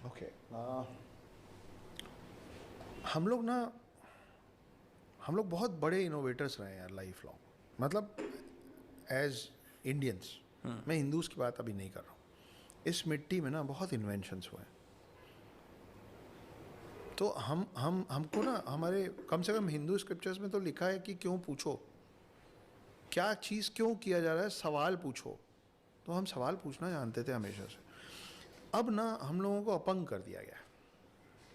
Okay, हम लोग ना हम लोग बहुत बड़े इनोवेटर्स रहे हैं यार लाइफ लॉन्ग, मतलब एज इंडियंस। मैं हिंदूज की बात अभी नहीं कर रहा हूँ। इस मिट्टी में ना बहुत इन्वेंशंस हुए हैं। तो हम हमको ना हमारे कम से कम हिंदू स्क्रिप्चर्स में तो लिखा है कि क्यों पूछो, क्या चीज़ क्यों किया जा रहा है, सवाल पूछो। तो हम सवाल पूछना जानते थे हमेशा से। अब ना हम लोगों को अपंग कर दिया गया।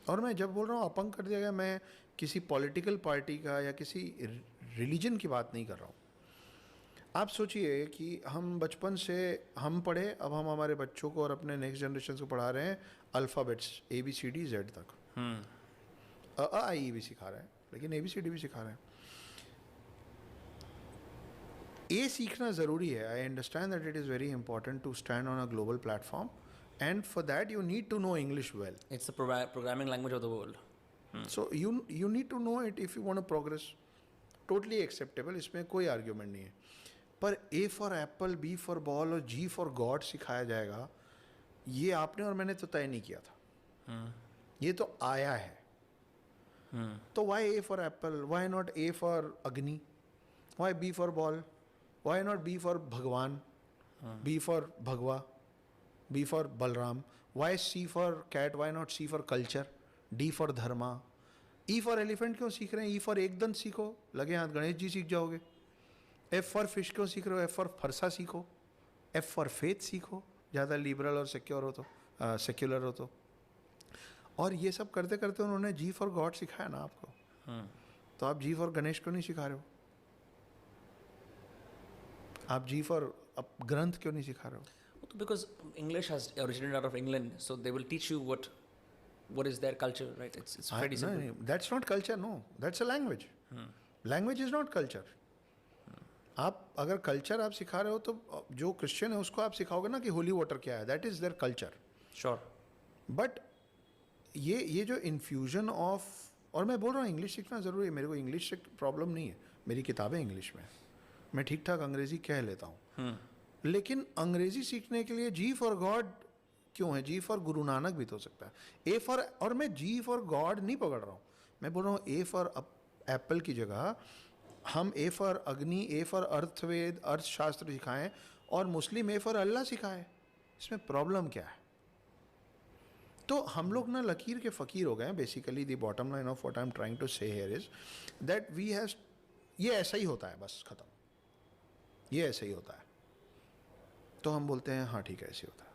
और मैं जब बोल रहा हूँ अपंग कर दिया गया, मैं किसी पॉलिटिकल पार्टी का या किसी रिलीजन की बात नहीं कर रहा हूँ। आप सोचिए कि हम बचपन से हम पढ़े, अब हम हमारे बच्चों को और अपने नेक्स्ट जनरेशन को पढ़ा रहे हैं अल्फ़ाबेट्स ABCD Z तक। आई भी सिखा रहे हैं, लेकिन ABCD भी सिखा रहे हैं। ये सीखना ज़रूरी है। I understand that it is very important to stand on a global platform, and for that you need to know English well. It's the programming language of the world. So you need to know it if you want to progress. Totally acceptable, इसमें कोई argument नहीं है। पर A for apple, B for ball और G for God सिखाया जाएगा, ये आपने और मैंने तो तय नहीं किया था। ये तो आया है। तो why A for apple? Why not A for अग्नि? Why B for ball? Why not B for भगवान? B for भगवा? B for Balram. Why C for cat? Why not C for culture? D for Dharma. E for elephant क्यों सीख रहे हैं? E for एक दंत सीखो, लगे हाथ गणेश जी सीख जाओगे। F for fish क्यों सीख रहे हो? F for फरसा सीखो। F for faith सीखो, ज़्यादा लिबरल और सिक्योर हो तो, सेक्युलर हो तो। और ये सब करते करते उन्होंने G for God सिखाया ना आपको। तो आप G for गणेश क्यों नहीं सिखा रहे हो? आप G for ग्रंथ क्यों नहीं सिखा रहे हो? Because English has originated out of England, so they will teach you what is their culture, right? It's pretty simple. No, that's not culture. No, that's a language. Language is not culture. आप अगर culture आप सिखा रहे हो तो जो Christian है उसको आप सिखाओगे ना कि होली वाटर क्या है, that is their culture. Sure. But ये जो इन्फ्यूजन ऑफ, और मैं बोल रहा हूँ इंग्लिश सीखना ज़रूरी है, मेरे को इंग्लिश से प्रॉब्लम नहीं है, मेरी किताबें इंग्लिश में, मैं ठीक ठाक अंग्रेज़ी कह लेता हूँ। लेकिन अंग्रेज़ी सीखने के लिए G फॉर गॉड क्यों है? G फॉर गुरु नानक भी तो हो सकता है। A फॉर, और मैं G फॉर गॉड नहीं पकड़ रहा हूँ, मैं बोल रहा हूँ A फॉर एप्पल की जगह हम A फॉर अग्नि, A फॉर अर्थवेद, अर्थशास्त्र सिखाएं और मुस्लिम A फॉर अल्लाह सिखाएं। इसमें प्रॉब्लम क्या है? तो हम लोग ना लकीर के फ़कीर हो गए हैं। Basically the bottom line of what I am trying to say here is that we have, ये ऐसा ही होता है, बस ख़त्म, ये ऐसा ही होता है। तो हम बोलते हैं हाँ ठीक है ऐसे होता है।